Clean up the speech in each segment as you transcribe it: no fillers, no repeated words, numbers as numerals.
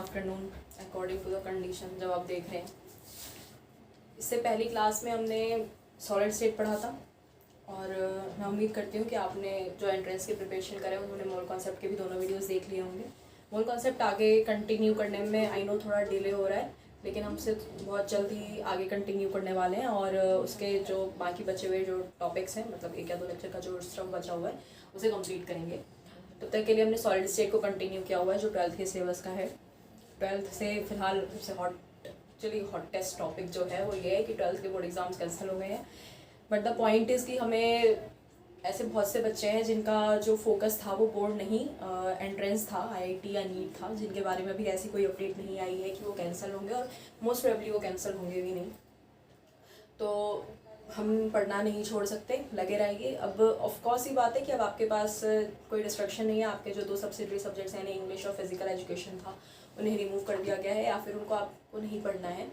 Afternoon according to the condition जब आप देख रहे हैं। इससे पहली क्लास में हमने सॉलिड स्टेट पढ़ा था और मैं उम्मीद करती हूँ कि आपने जो एंट्रेंस की प्रिपरेशन करें उन्होंने मोल कॉन्सेप्ट के भी दोनों वीडियोस देख लिए होंगे। मोल कॉन्सेप्ट आगे कंटिन्यू करने में आई नो थोड़ा डिले हो रहा है, लेकिन हम सिर्फ बहुत जल्द ही आगे कंटिन्यू करने वाले हैं और उसके जो बाकी बचे हुए जो टॉपिक्स हैं, मतलब 1 या 2 लेक्चर का जो स्टफ बचा हुआ है उसे कंप्लीट करेंगे। तब तक के लिए हमने सॉलिड स्टेट को कंटिन्यू किया हुआ है जो 12th के सिलेबस का है। 12th से फिलहाल सबसे हॉटेस्ट टॉपिक जो है वो ये है कि 12th के बोर्ड एग्जाम्स कैंसिल हो गए हैं। बट द पॉइंट इज़ कि हमें ऐसे बहुत से बच्चे हैं जिनका जो फोकस था वो बोर्ड नहीं एंट्रेंस था, आईआईटी या नीट था, जिनके बारे में भी ऐसी कोई अपडेट नहीं आई है कि वो कैंसिल होंगे और मोस्ट प्रोबेबली वो कैंसिल होंगे भी नहीं। तो हम पढ़ना नहीं छोड़ सकते, लगे रहिए। अब ऑफ कोर्स ही बात है कि अब आपके पास कोई डिस्ट्रक्शन नहीं है। आपके जो 2 सब्सिडरी सब्जेक्ट्स हैं, इंग्लिश और फिजिकल एजुकेशन था, उन्हें रिमूव कर दिया गया है या फिर उनको आपको नहीं पढ़ना है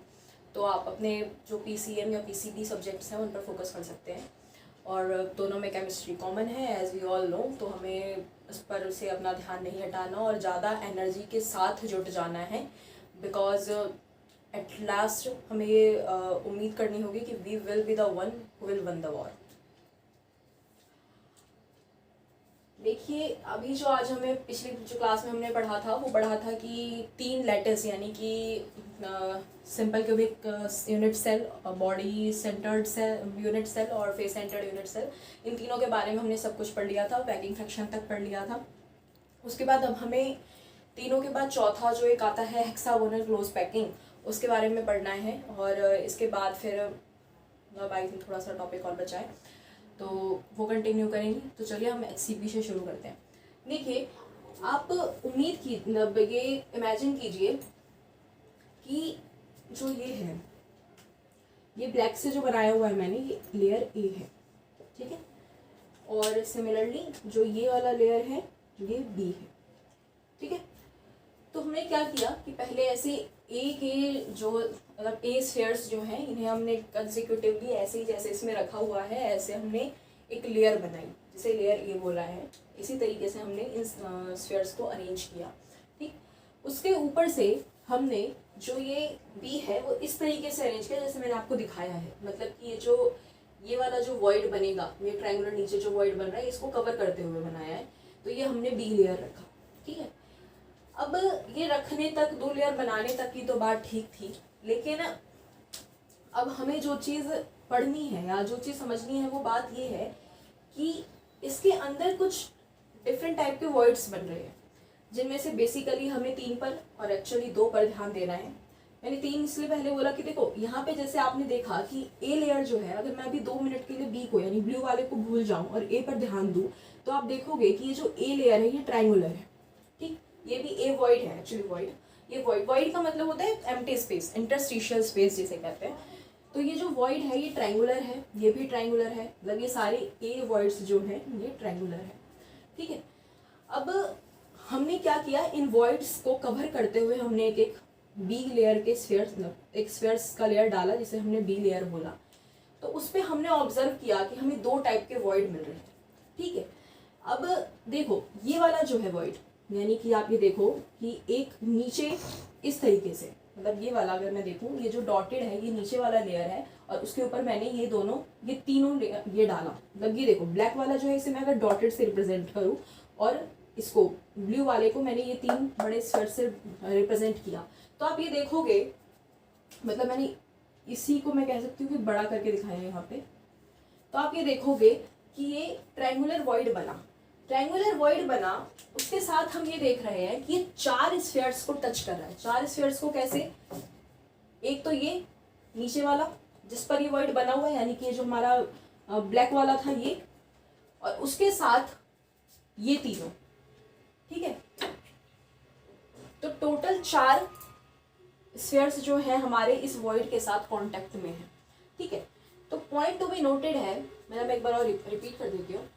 तो आप अपने जो पीसीएम या पीसीबी सब्जेक्ट्स हैं उन पर फोकस कर सकते हैं। और दोनों में केमिस्ट्री कॉमन है एज वी ऑल नो, तो हमें उस पर से अपना ध्यान नहीं हटाना और ज़्यादा एनर्जी के साथ जुट जाना है, बिकॉज एट लास्ट हमें ये उम्मीद करनी होगी कि we will be the one who will win the war. देखिए, अभी जो आज हमें पिछली जो क्लास में हमने पढ़ा था वो पढ़ा था कि 3 लेटर्स यानी कि simple cubic unit cell, body centred cell unit cell और फेस सेंटर्ड यूनिट सेल, इन तीनों के बारे में हमने सब कुछ पढ़ लिया था, पैकिंग फ्रैक्शन तक पढ़ लिया था। उसके बाद अब हमें तीनों के बाद चौथा जो एक आता है हेक्सागोनल क्लोज पैकिंग, उसके बारे में पढ़ना है। और इसके बाद फिर अब आई थिंक थोड़ा सा टॉपिक और बचा है तो वो कंटिन्यू करेंगे। तो चलिए हम एचसीपी से शुरू करते हैं। देखिए, आप उम्मीद की ये इमेजिन कीजिए कि जो ये है, ये ब्लैक से जो बनाया हुआ है मैंने, ये लेयर ए है, ठीक है। और सिमिलरली जो ये वाला लेयर है ये बी है, ठीक है। तो हमने क्या किया कि पहले ऐसे ए के जो मतलब ए स्फीयर्स जो हैं इन्हें हमने कंसेक्यूटिवली ऐसे ही जैसे इसमें रखा हुआ है ऐसे हमने एक लेयर बनाई, जिसे लेयर ए बोला है। इसी तरीके से हमने इन स्फीयर्स को अरेंज किया, ठीक। उसके ऊपर से हमने जो ये बी है वो इस तरीके से अरेंज किया जैसे मैंने आपको दिखाया है। मतलब कि ये वाला जो वॉइड बनेगा, ये ट्रायंगुलर नीचे जो वॉइड बन रहा है इसको कवर करते हुए बनाया है, तो ये हमने बी लेयर रखा, ठीक है। अब ये रखने तक, 2 लेयर बनाने तक की तो बात ठीक थी, लेकिन अब हमें जो चीज़ पढ़नी है या जो चीज़ समझनी है वो बात ये है कि इसके अंदर कुछ डिफरेंट टाइप के वर्ड्स बन रहे हैं, जिनमें से बेसिकली हमें 3 पर और एक्चुअली 2 पर ध्यान देना है। मैंने 3 इसलिए पहले बोला कि देखो यहाँ पे जैसे आपने देखा कि ए लेयर जो है, अगर मैं अभी 2 मिनट के लिए बी को यानी ब्लू वाले को भूल जाऊँ और ए पर ध्यान दूँ तो आप देखोगे कि ये जो ए लेयर है ये ट्रायंगुलर है, ठीक। ये भी ए वॉइड है एक्चुअली, वॉइड, ये वॉइड का मतलब होता है एम्प्टी स्पेस, इंटरस्टिशियल स्पेस जिसे कहते हैं। तो ये जो वॉइड है ये ट्रायंगुलर है, ये भी ट्रायंगुलर है, मतलब ये सारे ए वॉइड्स जो हैं ये ट्रायंगुलर है, ठीक है। अब हमने क्या किया, इन वॉइड्स को कवर करते हुए हमने एक बी लेयर के स्फीयर्स, एक स्फीयर्स का लेयर डाला जिसे हमने बी लेयर बोला। तो उस पर हमने ऑब्जर्व किया कि हमें 2 टाइप के वॉइड मिल रहे हैं, ठीक है। अब देखो ये वाला जो है वॉइड, यानी कि आप ये देखो कि एक नीचे इस तरीके से, मतलब ये वाला अगर मैं देखूँ, ये जो डॉटेड है ये नीचे वाला लेयर है और उसके ऊपर मैंने ये तीनों ये डाला। मतलब ये देखो ब्लैक वाला जो है इसे मैं अगर डॉटेड से रिप्रेजेंट करूँ और इसको ब्लू वाले को मैंने ये 3 बड़े स्फीयर से रिप्रेजेंट किया, तो आप ये देखोगे, मतलब मैंने इसी को मैं कह सकती हूँ कि बड़ा करके दिखाया है यहाँ पे। तो आप ये देखोगे कि ये ट्रायंगुलर वॉइड बना, ट्रायंगुलर वॉइड बना। उसके साथ हम ये देख रहे हैं कि ये 4 स्फीयर्स को टच कर रहा है। 4 स्फीयर्स को कैसे, एक तो ये नीचे वाला जिस पर ये वॉइड बना हुआ है, यानी कि ये जो हमारा ब्लैक वाला था ये, और उसके साथ ये तीनों, ठीक है। तो टोटल 4 स्फीयर्स जो है हमारे इस वॉइड के साथ कांटेक्ट में है, ठीक है। तो पॉइंट टू बी नोटेड है, मैं एक बार और रिपीट कर देती हूँ।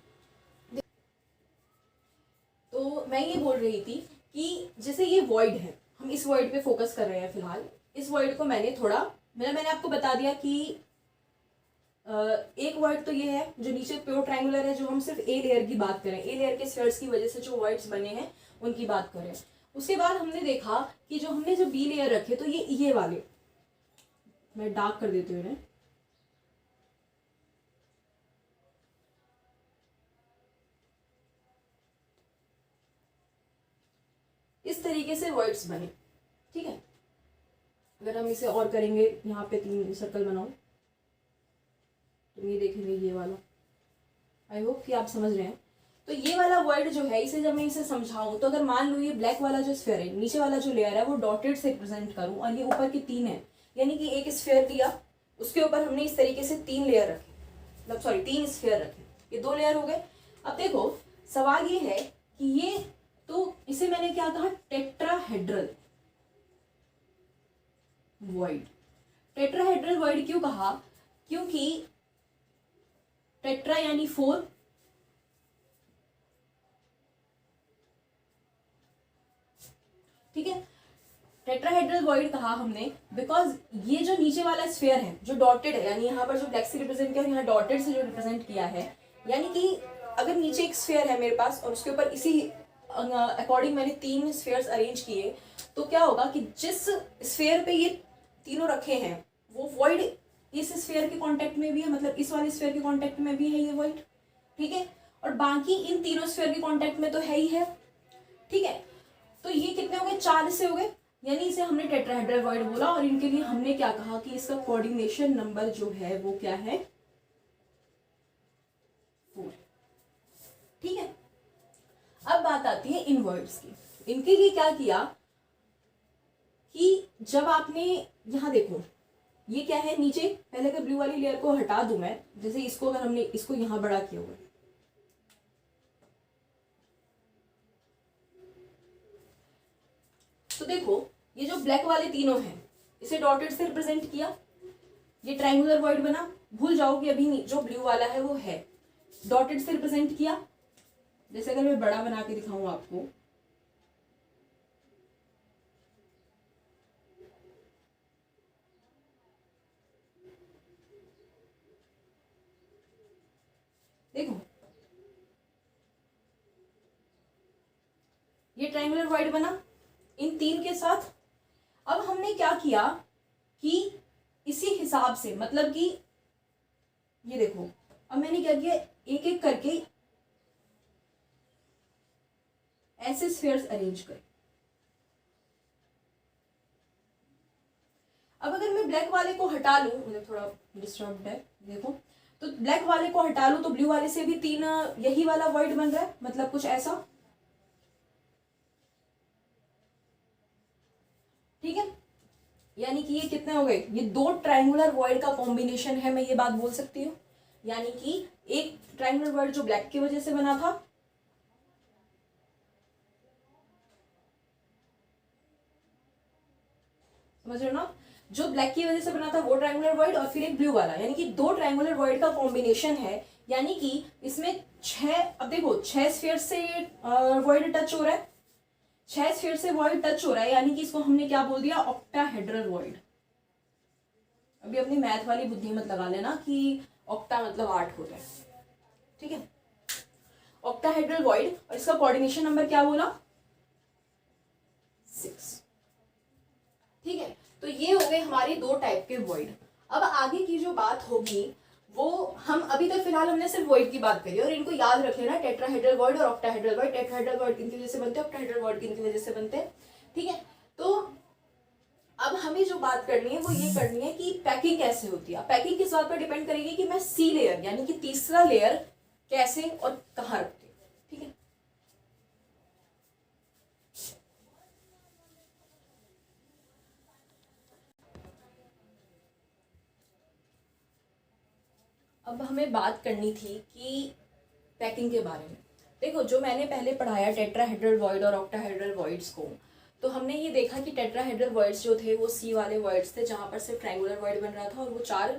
तो मैं ये बोल रही थी कि जैसे ये वॉइड है, हम इस वॉइड पे फोकस कर रहे हैं फिलहाल। इस वॉइड को मैंने मैंने आपको बता दिया कि एक वॉइड तो ये है जो नीचे प्योर ट्रायंगुलर है, जो हम सिर्फ ए लेयर की बात करें, ए लेयर के स्फीयर्स की वजह से जो वॉइड्स बने हैं उनकी बात करें। उसके बाद हमने देखा कि जो हमने जो बी लेयर रखे, तो ये वाले मैं डार्क कर देती हूँ इन्हें, इस तरीके से वर्ड्स बने। ठीक है, अगर हम इसे और करेंगे, यहाँ पे 3 सर्कल बनाओ तो ये देखेंगे ये वाला। आई होप कि आप समझ रहे हैं। तो ये वाला वर्ड जो है, इसे जब मैं इसे समझाऊं, तो अगर मान लो ये ब्लैक वाला जो स्फेयर है, नीचे वाला जो लेयर है वो डॉटेड से रिप्रेजेंट करूं, और ये ऊपर के 3 है, यानी कि एक स्फेयर लिया, उसके ऊपर हमने इस तरीके से 3 लेयर रखे, मतलब सॉरी 3 स्फेयर रखे, ये 2 लेयर हो गए। अब देखो सवाल ये है कि ये, तो इसे मैंने क्या कहा, टेट्राहेड्रल वॉइड। टेट्राहेड्रल वॉइड क्यों कहा, क्योंकि टेट्रा यानी 4, ठीक है, टेट्राहेड्रल वॉइड कहा हमने बिकॉज ये जो नीचे वाला स्फेयर है जो डॉटेड है, यानी यहाँ पर जो ब्लैक से रिप्रेजेंट किया, यहाँ डॉटेड से जो रिप्रेजेंट किया है, यानी कि अगर नीचे एक स्फेयर है मेरे पास और उसके ऊपर इसी अकॉर्डिंग मैंने 3 स्फेयर्स अरेंज किए, तो क्या होगा कि जिस स्फेयर पे ये तीनों रखे हैं वो वॉइड इस स्फेयर के कांटेक्ट में भी है, मतलब इस वाले स्फेयर के कांटेक्ट में भी है ये वॉइड, ठीक है, और बाकी इन तीनों स्फेयर के कांटेक्ट में तो है ही है। ठीक है, तो ये कितने हो गए, 4 से हो गए, यानी इसे हमने टेट्राहेड्रल वॉइड बोला, और इनके लिए हमने क्या कहा कि इसका कोऑर्डिनेशन नंबर जो है वो क्या है, 4। ठीक है, अब बात आती है इन वर्ड्स की। इनके लिए क्या किया कि जब आपने यहां देखो, ये क्या है नीचे, पहले अगर ब्लू वाली लेयर को हटा दूं मैं, जैसे इसको अगर हमने इसको यहां बड़ा किया हुआ है, तो देखो ये जो ब्लैक वाले तीनों हैं इसे डॉटेड से रिप्रेजेंट किया, ये ट्रायंगुलर वॉइड बना, भूल जाओ कि अभी जो ब्लू वाला है वो है, डॉटेड से रिप्रेजेंट किया। जैसे अगर मैं बड़ा बना के दिखाऊं आपको, देखो ये ट्रायंगुलर वॉइड बना इन 3 के साथ। अब हमने क्या किया कि इसी हिसाब से, मतलब कि ये देखो, अब मैंने क्या किया, एक एक करके ऐसे स्फीयर्स अरेंज कर। अब अगर मैं ब्लैक वाले को हटा लूं, मुझे थोड़ा डिस्टर्ब है, देखो तो ब्लैक वाले को हटा लूं तो ब्लू वाले से भी 3 यही वाला वर्ड बन रहा है, मतलब कुछ ऐसा। ठीक है, यानी कि ये कितने हो गए, ये 2 ट्रायंगुलर वॉइड का कॉम्बिनेशन है, मैं ये बात बोल सकती हूँ। यानी कि एक ट्रायंगुलर वॉइड जो ब्लैक की वजह से बना था, समझ रहे हो ना, जो ब्लैक की वजह से बना था वो ट्रायंगुलर वॉइड, और फिर एक ब्लू वाला, यानी कि 2 ट्रायंगुलर वॉइड का कॉम्बिनेशन है। यानी कि इसमें 6, अब देखो 6 स्फीयर से वॉइड टच हो रहा है, 6 स्फीयर से वॉइड टच हो रहा है, यानी कि इसको हमने क्या बोल दिया, ऑक्टाहेड्रल वॉइड। अभी अपनी मैथ वाली बुद्धि मत लगा लेना कि ऑक्टा मतलब 8 होता है, ठीक है, ऑक्टाहेड्रल वॉइड, और इसका कोऑर्डिनेशन नंबर क्या बोला, 6। ठीक है, तो ये हो गए हमारे 2 टाइप के वॉइड। अब आगे की जो बात होगी वो, हम अभी तक फिलहाल हमने सिर्फ वॉइड की बात करी, और इनको याद रख लेना, टेट्राहेड्रल वॉइड और ऑक्टाहेड्रल वॉइड। टेट्राहेड्रल वॉइड किनकी वजह से बनते हैं, ऑक्टाहेड्रल वॉइड किनकी वजह से बनते हैं। ठीक है, तो अब हमें जो बात करनी है वो ये करनी है कि पैकिंग कैसे होती है। पैकिंग किस बात पर डिपेंड करेगी कि मैं सी लेयर यानी कि तीसरा लेयर कैसे और कहाँ रखती हूँ। ठीक है, अब हमें बात करनी थी कि पैकिंग के बारे में। देखो जो मैंने पहले पढ़ाया टेट्राहेड्रल वॉइड और ऑक्टाहेड्रल वॉइड्स को, तो हमने ये देखा कि टेट्राहेड्रल वॉइड्स जो थे वो सी वाले वॉइड्स थे, जहाँ पर सिर्फ ट्रायंगुलर वॉइड बन रहा था, और वो 4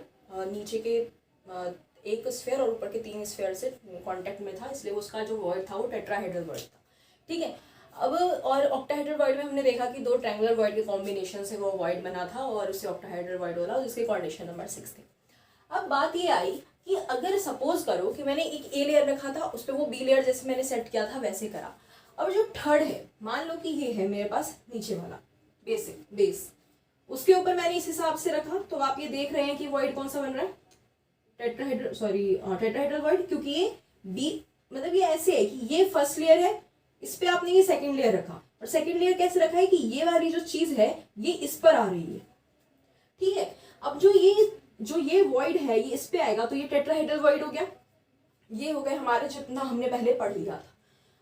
नीचे के एक स्फेयर और ऊपर के 3 स्फेयर से कांटेक्ट में था, इसलिए उसका जो वॉइड था वो टेट्राहेड्रल वॉइड था। ठीक है, अब और ऑक्टाहेड्रल वॉइड में हमने देखा कि 2 ट्रायंगुलर वॉइड के कॉम्बिनेशन से वो वॉइड बना था, और उसे ऑक्टाहेड्रल वॉइड बोला, जिसके कोऑर्डिनेशन नंबर 6 थे। अब बात ये आई कि अगर सपोज करो कि मैंने एक ए लेयर रखा था, उस पर वो बी लेयर जैसे मैंने सेट किया था वैसे करा। अब जो थर्ड है, मान लो कि ये है मेरे पास नीचे वाला बेस, उसके ऊपर मैंने इस हिसाब से रखा, तो आप ये देख रहे हैं कि वॉइड कौन सा बन रहा है, टेट्राहेड्रल वॉइड, क्योंकि ये बी मतलब ये ऐसे है कि ये फर्स्ट लेयर है, इस पे आपने ये सेकंड लेयर रखा, और सेकंड लेयर कैसे रखा है कि ये वाली जो चीज है ये इस पर आ रही है, ठीक है। अब जो ये वॉइड है ये इस पे आएगा, तो ये टेट्राहेड्रल वॉइड हो गया। ये हो गए हमारे जितना हमने पहले पढ़ लिया था।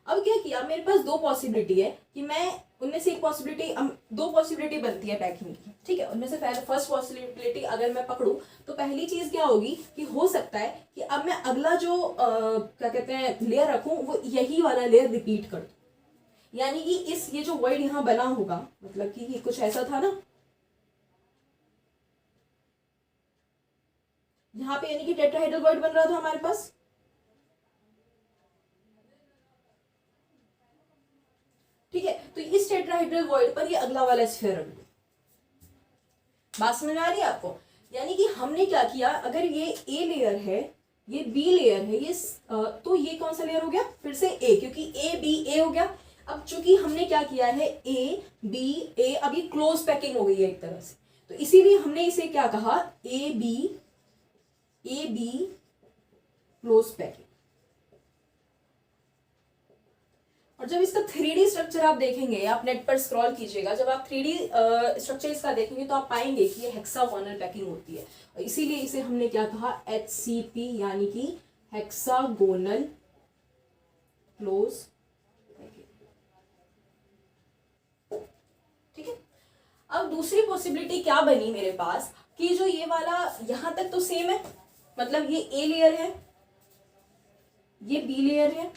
अब क्या किया, मेरे पास दो पॉसिबिलिटी है कि मैं उनमें से एक पॉसिबिलिटी, दो पॉसिबिलिटी बनती है पैकिंग की, ठीक है। उनमें से फर्स्ट पॉसिबिलिटी अगर मैं पकड़ूं तो पहली चीज क्या होगी कि हो सकता है कि अब मैं अगला जो क्या कहते हैं लेयर रखूं वो यही वाला लेयर रिपीट कर दूं, यानी कि ये जो वर्ड यहाँ बना होगा, मतलब कि ये कुछ ऐसा था ना यहाँ पे, यानी कि टेट्राहेड्रल वर्ड बन रहा था हमारे पास, ठीक है। तो इस टेट्राहेड्रल वॉइड पर ये अगला वाला स्फीयर रख दो। बात समझ में आ रही है आपको? यानी कि हमने क्या किया, अगर ये ए लेयर है, ये बी लेयर है, ये तो ये कौन सा लेयर हो गया, फिर से ए, क्योंकि ए बी ए हो गया। अब चूंकि हमने क्या किया है ए बी ए, अब ये क्लोज पैकिंग हो गई है एक तरह से, तो इसीलिए हमने इसे क्या कहा, ए बी क्लोज पैकिंग। और जब इसका 3D स्ट्रक्चर आप देखेंगे, आप नेट पर स्क्रॉल कीजिएगा, जब आप 3D स्ट्रक्चर इसका देखेंगे तो आप पाएंगे कि ये हेक्सागोनल पैकिंग होती है, और इसीलिए इसे हमने क्या कहा, HCP, यानी कि हेक्सागोनल क्लोज पैकिंग, ठीक है। अब दूसरी पॉसिबिलिटी क्या बनी मेरे पास कि जो ये वाला यहां तक तो सेम है, मतलब ये ए लेयर है, ये बी लेयर है।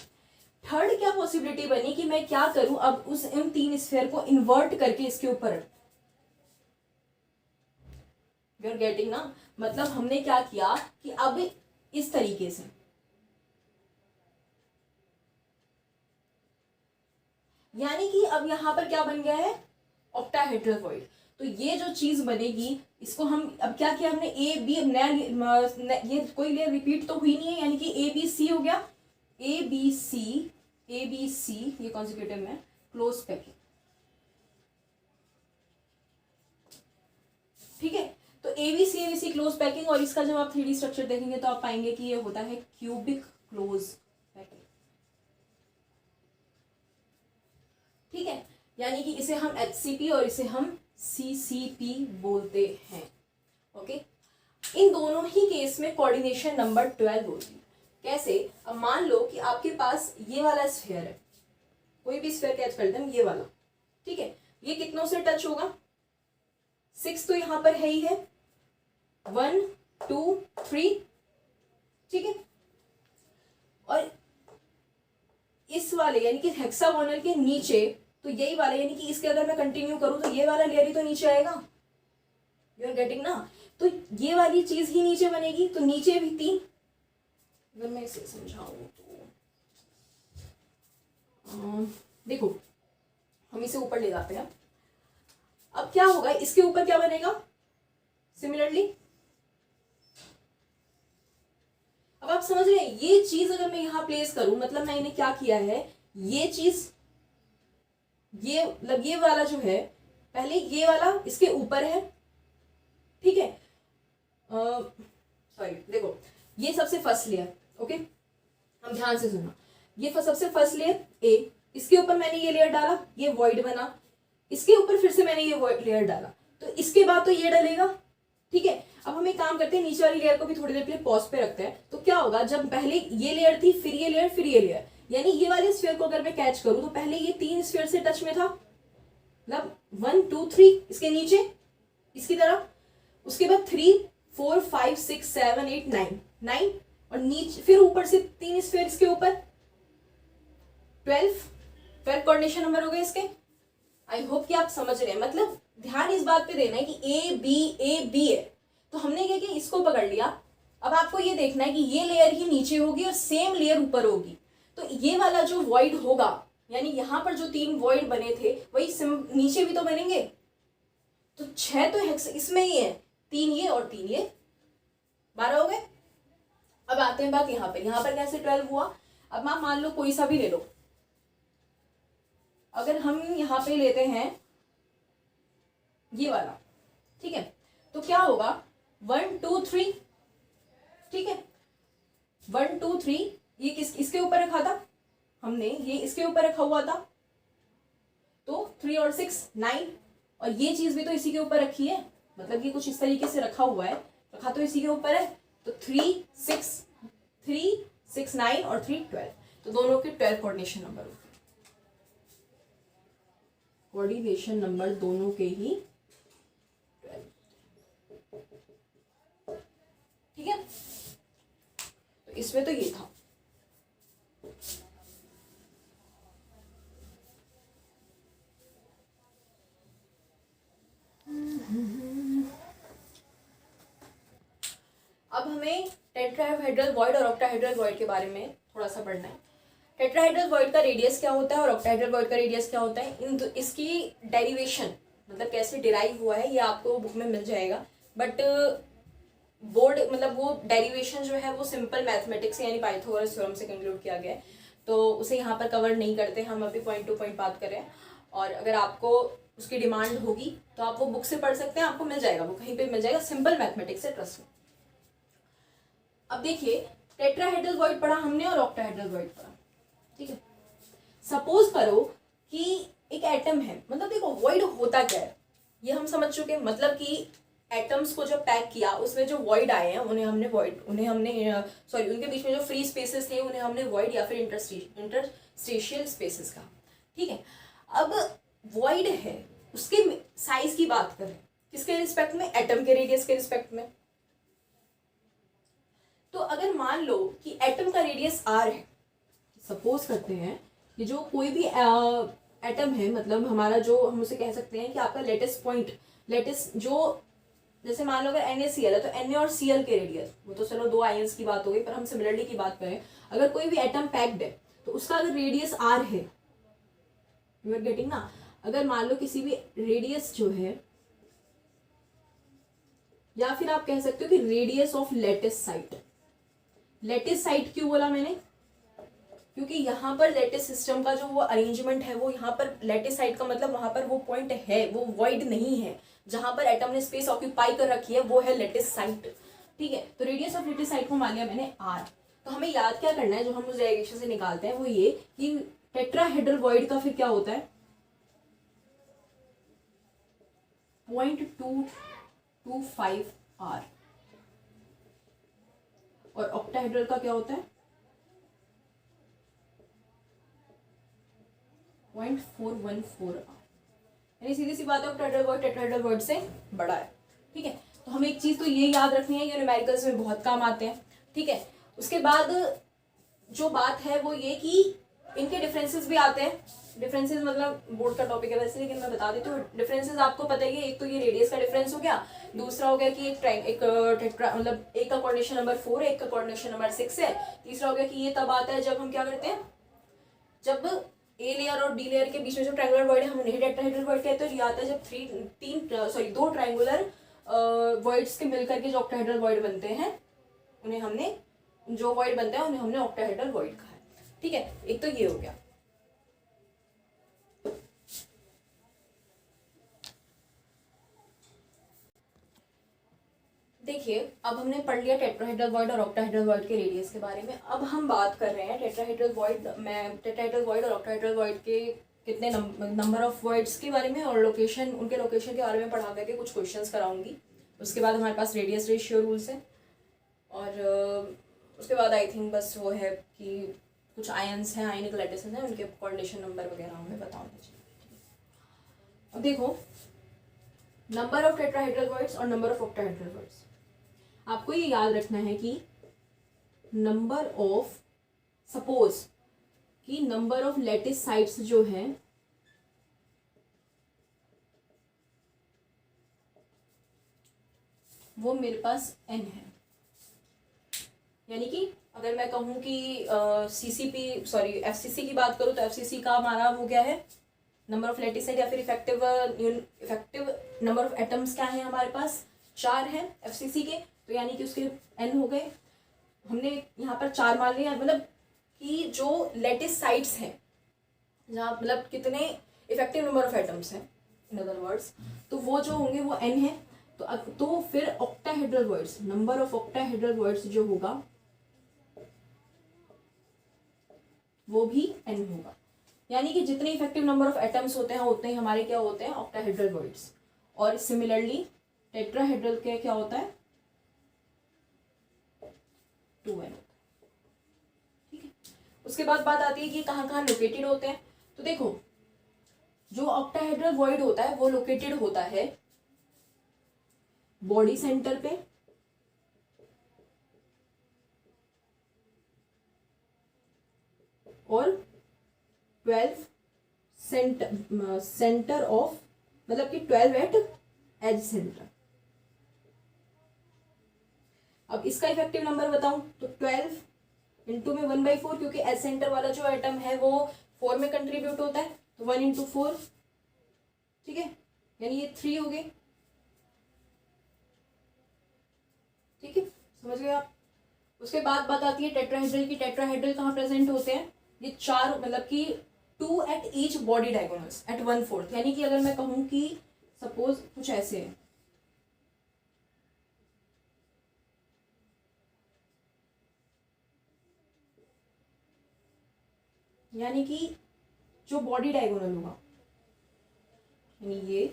थर्ड क्या पॉसिबिलिटी बनी कि मैं क्या करूं, अब इन तीन स्फीयर को इन्वर्ट करके इसके ऊपर, यू आर गेटिंग ना, मतलब हमने क्या किया कि अब इस तरीके से, यानी कि अब यहां पर क्या बन गया है, ऑक्टाहेड्रल वॉइड। तो ये जो चीज बनेगी इसको हम अब क्या किया हमने, ए बी, नया ये कोई लेयर रिपीट तो हुई नहीं है, यानी कि ए बी सी हो गया, ए बी सी ये कॉन्जिक्यूटिव में क्लोज पैकिंग, ठीक है। तो एबीसी क्लोज पैकिंग, और इसका जब आप 3D स्ट्रक्चर देखेंगे तो आप पाएंगे कि ये होता है क्यूबिक क्लोज पैकिंग, ठीक है। यानी कि इसे हम HCP और इसे हम CCP बोलते हैं, ओके। इन दोनों ही केस में कोऑर्डिनेशन नंबर 12 होती है। कैसे, अब मान लो कि आपके पास ये वाला स्फीयर है, कोई भी स्फीयर कैच कर लेते हैं, ये वाला, ठीक है। ये कितनों से टच होगा, 6 तो यहां पर है ही है, 1 2 3, ठीक है। और इस वाले यानी कि हेक्सागोनल के नीचे तो यही वाला, यानी कि इसके अगर मैं कंटिन्यू करूं तो ये वाला लेयर ही तो नीचे आएगा, यू आर गेटिंग ना। तो ये वाली चीज ही नीचे बनेगी, तो नीचे भी 3, अगर मैं इसे समझाऊं तो देखो, हम इसे ऊपर ले जाते हैं। अब क्या होगा, इसके ऊपर क्या बनेगा, सिमिलरली, अब आप समझ रहे हैं, ये चीज अगर मैं यहां प्लेस करूं, मतलब मैंने क्या किया है, ये चीज, ये मतलब ये वाला जो है, पहले ये वाला इसके ऊपर है, ठीक है। सॉरी, देखो, ये सबसे फर्स्ट लेयर, ओके, हम ध्यान से सुनना, ये सबसे फर्स्ट लेयर ए, इसके ऊपर मैंने ये लेयर डाला, ये वॉइड बना, इसके ऊपर फिर से मैंने ये वॉइड लेयर डाला, तो इसके बाद तो ये डलेगा, ठीक है। अब हम एक काम करते हैं, नीचे वाली लेयर को भी थोड़ी देर के लिए पॉज पे रखते हैं। तो क्या होगा, जब पहले ये लेयर थी, फिर ये लेयर, फिर ये लेयर, यानी ये वाले स्फीयर को अगर मैं कैच करूं तो पहले ये 3 स्फीयर से टच में था, मतलब 1 2 3 इसके नीचे इसकी तरफ, उसके बाद 3 4 5 6 7 8 9 और नीचे फिर ऊपर से 3 स्फीयर इसके ऊपर, 12 कोऑर्डिनेशन नंबर हो गए इसके। आई होप कि आप समझ रहे हैं, मतलब ध्यान इस बात पे देना है कि ए बी है, तो हमने क्या किया, इसको पकड़ लिया। अब आपको ये देखना है कि ये लेयर ही नीचे होगी और सेम लेयर ऊपर होगी, तो ये वाला जो वॉइड होगा, यानी यहां पर जो 3 वॉइड बने थे वही नीचे भी तो बनेंगे, तो 6 तो इसमें ही है, 3 ये और 3 ये, 12 हो गए। अब आते हैं बात यहाँ पर कैसे 12 हुआ। अब आप मान लो कोई सा भी ले लो, अगर हम यहाँ पे लेते हैं ये वाला, ठीक है, तो क्या होगा 1 2 3, ठीक है, 1 2 3 ये इसके ऊपर रखा था हमने, ये इसके ऊपर रखा हुआ था, तो 3 और 6 9, और ये चीज भी तो इसी के ऊपर रखी है, मतलब ये कुछ इस तरीके से रखा हुआ है, रखा तो इसी के ऊपर है, तो 3 6 9 और 3 12, तो दोनों के 12 कोऑर्डिनेशन नंबर होते हैं, कोऑर्डिनेशन नंबर दोनों के ही 12, ठीक है। तो इसमें तो ये था। अब हमें टेट्राहेड्रल वॉइड और ऑक्टाहेड्रल वॉइड के बारे में थोड़ा सा पढ़ना है। टेट्राहेड्रल वॉइड का रेडियस क्या होता है और ऑक्टाहेड्रल वॉइड का रेडियस क्या होता है, इसकी डेरिवेशन मतलब कैसे डिराइव हुआ है ये आपको बुक में मिल जाएगा, बट बोर्ड मतलब वो डेरिवेशन जो है वो सिंपल मैथमेटिक्स यानी पाइथागोरस थ्योरम से कंक्लूड किया गया है, तो उसे यहाँ पर कवर नहीं करते, हम अभी पॉइंट टू पॉइंट बात कर रहे हैं। और अगर आपको उसकी डिमांड होगी तो आप वो बुक से पढ़ सकते हैं, आपको मिल जाएगा, वो कहीं पे मिल जाएगा, सिंपल मैथमेटिक्स है, ट्रस्ट में। अब देखिए टेट्राहेड्रल वॉइड पढ़ा हमने और ऑक्टाहेड्रल वॉइड पढ़ा, ठीक है। सपोज करो कि एक एटम है, मतलब देखो वॉइड होता क्या है ये हम समझ चुके, मतलब कि एटम्स को जब पैक किया उसमें जो वॉइड आए हैं उन्हें हमने उनके बीच में जो फ्री स्पेसेस थे उन्हें हमने वॉइड या फिर इंटरस्टेशियल स्पेसेस कहा, ठीक है। अब वॉइड है उसके साइज की बात करें किसके रिस्पेक्ट में, एटम के रेडियस के रिस्पेक्ट में। तो अगर मान लो कि एटम का रेडियस r है, सपोज करते हैं कि जो कोई भी एटम है, मतलब हमारा जो हम उसे कह सकते हैं कि आपका लेटेस्ट पॉइंट, लेटेस्ट जो जैसे मान लो अगर NaCl है तो Na और Cl के रेडियस, वो तो चलो 2 आयंस की बात हो गई, पर हम सिमिलरिटी की बात करें, अगर कोई भी एटम पैक्ड है तो उसका अगर रेडियस r है, यू आर गेटिंग ना, अगर मान लो किसी भी रेडियस जो है, या फिर आप कह सकते हो कि radius of latest site, latest site क्यों बोला मैंने, क्योंकि यहाँ पर लेटेस्ट सिस्टम का जो वो अरेंजमेंट है वो यहाँ पर लेटेस्ट साइट का मतलब वहां पर वो पॉइंट है, वो वॉइड नहीं है, जहां पर एटम ने स्पेस ऑक्यूपाई कर रखी है वो है लेटेस्ट साइट, ठीक है। तो रेडियस ऑफ लेटेस्ट साइट को मान लिया मैंने r। तो हमें याद क्या करना है जो हम उस डायरेक्शन से निकालते हैं वो ये कि टेट्राहेड्रल वॉइड का फिर क्या होता है 0.225 r, और ऑक्टाहेड्रल का क्या होता है 0.414 r, यानी सीधी सी बात है ऑक्टाहेड्रल टेट्राहेड्रल वॉइड से बड़ा है, ठीक है। तो हमें एक चीज तो ये याद रखनी है, ये न्यूमेरिकल्स में बहुत काम आते हैं, ठीक है। उसके बाद जो बात है वो ये कि इनके डिफरेंसेस भी आते हैं, डिफरेंसेस मतलब बोर्ड का टॉपिक है वैसे, लेकिन मैं बता देती हूँ डिफरेंसेस आपको पता ही है, एक तो ये रेडियस का डिफरेंस हो गया, दूसरा हो गया कि एक मतलब एक का कोऑर्डिनेशन नंबर 4 है, एक का कोऑर्डिनेशन नंबर 6 है, तीसरा हो गया कि ये तब आता है जब हम क्या करते हैं, जब ए लेयर और डी लेयर के बीच में जो ट्रायंगुलर वॉइड है हम उन्हें टेट्राहेड्रल वॉइड कहते हैं, ये आता है जब 2 ट्रायंगुलर वॉइड्स के मिलकर के जो ऑक्टाहेड्रल वॉइड बनते हैं उन्हें हमने ऑक्टाहेड्रल वॉइड कहा है, ठीक है। एक तो ये हो गया। देखिए अब हमने पढ़ लिया टेट्राहेड्रल वॉइड और ऑक्टाहेड्रल वॉइड के रेडियस के बारे में, अब हम बात कर रहे हैं टेट्राहेड्रल वॉइड और ऑक्टाहेड्रल वॉइड के कितने नंबर ऑफ वॉइड्स के बारे में, और उनके लोकेशन के बारे में पढ़ा करके कुछ क्वेश्चंस कराऊंगी। उसके बाद हमारे पास रेडियस रेशियो रूल्स है, और उसके बाद आई थिंक बस वो है कि कुछ आयंस हैं, आयनिक लैटिसेस हैं, उनके कोऑर्डिनेशन नंबर वगैरह हमें बताऊंगी। अब देखो नंबर ऑफ टेट्राहेड्रल वॉइड्स और नंबर ऑफ ऑक्टाहेड्रल वॉइड्स, आपको ये याद रखना है कि नंबर ऑफ, सपोज कि नंबर ऑफ लेटिस साइट्स जो है वो मेरे पास n है, यानी कि अगर मैं कहूं कि FCC की बात करूं तो FCC का हमारा वो क्या है नंबर ऑफ लेटिस साइट, या फिर इफेक्टिव नंबर ऑफ एटम्स क्या है हमारे पास 4 है FCC के, तो यानी कि उसके n हो गए, हमने यहाँ पर 4 मान लिया, मतलब कि जो लेटिस साइट्स हैं जहाँ मतलब कितने इफेक्टिव नंबर ऑफ एटम्स हैं इन अदर वर्ड्स, तो वो जो होंगे वो n है। तो फिर octahedral words, number of octahedral words जो होगा वो भी n होगा। यानी कि जितने इफेक्टिव नंबर ऑफ एटम्स होते हैं उतने ही हमारे क्या होते हैं, ऑक्टाहेड्रल वर्ड्स। और सिमिलरली टेट्राहेड्रल के क्या होता है, 2n। ठीक है, उसके बाद बात आती है कि कहाँ कहाँ लोकेटेड होते हैं। तो देखो, जो ऑक्टाहेड्रल वर्ड होता है वो लोकेटेड होता है बॉडी सेंटर पे, और 12 सेंटर ऑफ, मतलब कि 12 एट एज सेंटर। अब इसका इफेक्टिव नंबर बताऊं तो 12 इंटू में 1/4, क्योंकि एज सेंटर वाला जो एटम है वो 4 में कंट्रीब्यूट होता है, तो 1 इंटू 4, ठीक है, यानी ये 3 हो गए। ठीक है, समझ गए आप। उसके बाद बात आती है टेट्राहेड्रल की। टेट्राहेड्रल कहाँ प्रेजेंट होते हैं, ये 4, मतलब कि 2 at each body diagonals at 1/4। यानी कि अगर मैं कहूं कि सपोज कुछ ऐसे है, यानी कि जो बॉडी डायगोनल होगा, यानी ये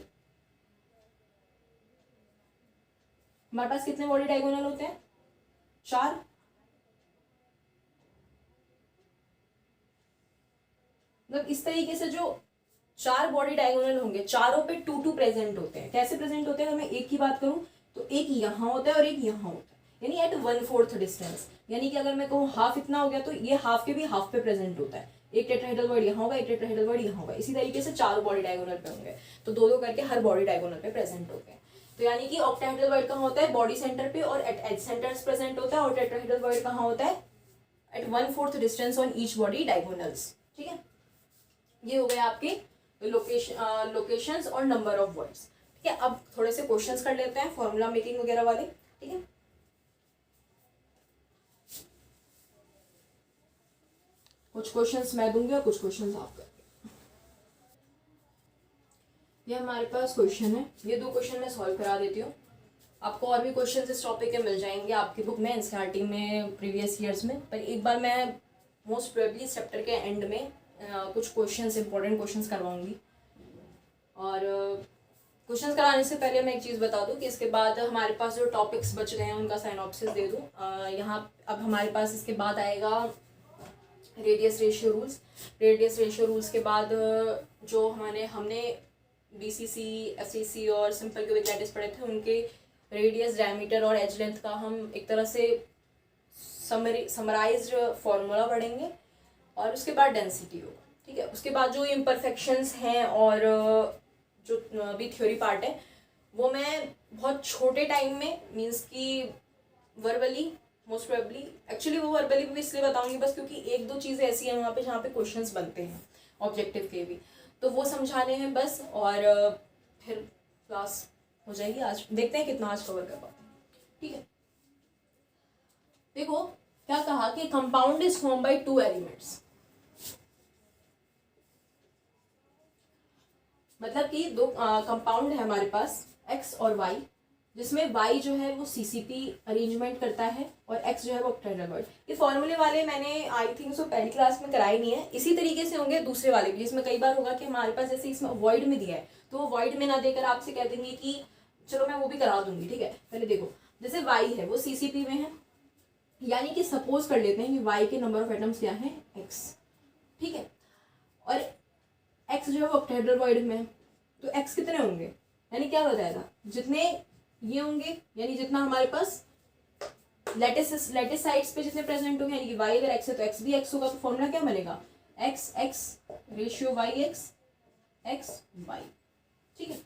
हमारे पास कितने बॉडी डायगोनल होते हैं, 4। मतलब इस तरीके से जो 4 बॉडी डायगोनल होंगे, चारों पे 2 प्रेजेंट होते हैं। कैसे प्रेजेंट होते हैं, अगर मैं एक की बात करूं तो एक यहाँ होता है और एक यहाँ होता है, यानी एट 1/4 डिस्टेंस। यानी कि अगर मैं कहूँ हाफ इतना हो गया, तो ये हाफ के भी हाफ पे प्रेजेंट होता है। एक टेट्राहेड्रल वर्ड यहाँ होगा, एक टेट्राहेड्रल वर्ड यहाँ होगा। इसी तरीके से 4 बॉडी डायगोनल पे होंगे, तो 2-2 करके हर बॉडी डायगोनल पे प्रेजेंट होते हैं। तो यानी कि ऑक्टाहेड्रल वर्ड कहाँ होता है, बॉडी सेंटर पे और एट एज सेंटर्स प्रेजेंट होता है, और टेट्राहेड्रल वर्ड कहाँ होता है, at 1/4 distance on each body diagonals. ठीक है, ये हो गए आपके लोकेशंस और नंबर ऑफ वर्ड्स। ठीक है, अब थोड़े से क्वेश्चंस कर लेते हैं, फॉर्मूला मेकिंग वगैरह वाले। ठीक है, कुछ क्वेश्चंस मैं दूंगी और कुछ क्वेश्चंस आप करेंगे। ये हमारे पास क्वेश्चन है, ये 2 क्वेश्चन मैं सॉल्व करा देती हूँ। आपको और भी क्वेश्चन इस टॉपिक के मिल जाएंगे आपकी बुक में, एनसीईआरटी में, प्रीवियस ईयर्स में। पर एक बार मैं मोस्ट प्रोबेबली चैप्टर के एंड में कुछ क्वेश्चंस, इंपॉर्टेंट क्वेश्चंस करवाऊंगी। और क्वेश्चंस कराने से पहले मैं एक चीज़ बता दूं कि इसके बाद हमारे पास जो टॉपिक्स बच गए हैं उनका साइनॉप्सिस दे दूं। यहाँ अब हमारे पास इसके बाद आएगा radius ratio rules. Radius ratio rules के बाद जो हमने बीसीसी, एफसीसी और सिंपल क्यूबिक लैटिस पढ़े थे, उनके रेडियस, डायमीटर और एज लेंथ का हम एक तरह से समराइज्ड फॉर्मूला पढ़ेंगे, और उसके बाद डेंसिटी होगा। ठीक है, उसके बाद जो इम्परफेक्शंस हैं और जो अभी थ्योरी पार्ट है वो मैं बहुत छोटे टाइम में, मीन्स कि वर्बली मोस्ट प्रोबेबली, एक्चुअली वो वर्बली भी इसलिए बताऊंगी बस क्योंकि 1-2 चीज़ें ऐसी हैं वहाँ पे जहाँ पे क्वेश्चंस बनते हैं ऑब्जेक्टिव के भी, तो वो समझाने हैं बस। और फिर क्लास हो जाएगी। आज देखते हैं कितना आज कवर कर पाते हैं। ठीक है, देखो क्या कहा कि compound is form by 2 elements. मतलब कि 2 कंपाउंड है हमारे पास x और y, जिसमें y जो है वो CCP अरेंजमेंट करता है और x जो है वो ऑक्टेहेड्रल वर्ड। ये फॉर्मूले वाले मैंने आई थिंक सो पहली क्लास में कराई नहीं है। इसी तरीके से होंगे दूसरे वाले भी, जिसमें कई बार होगा कि हमारे पास जैसे इसमें वॉइड में दिया है तो वो वॉइड में ना देकर आपसे कह देंगे कि चलो मैं वो भी करा दूंगी। ठीक है, पहले देखो, जैसे y है वो CCP में है, यानी कि सपोज कर लेते हैं कि y के नंबर ऑफ एटम्स क्या है, x। ठीक है, और x जो है वो ऑक्टेहेड्रल वर्ड में है, तो x कितने होंगे, यानी क्या बताया था, जितने ये होंगे, यानी जितना हमारे पास लेटिस साइड्स पे जितने प्रेजेंट होंगे, यानी कि y अगर x है तो x भी x होगा। तो फॉर्मूला क्या बनेगा, x रेशियो x y। ठीक है,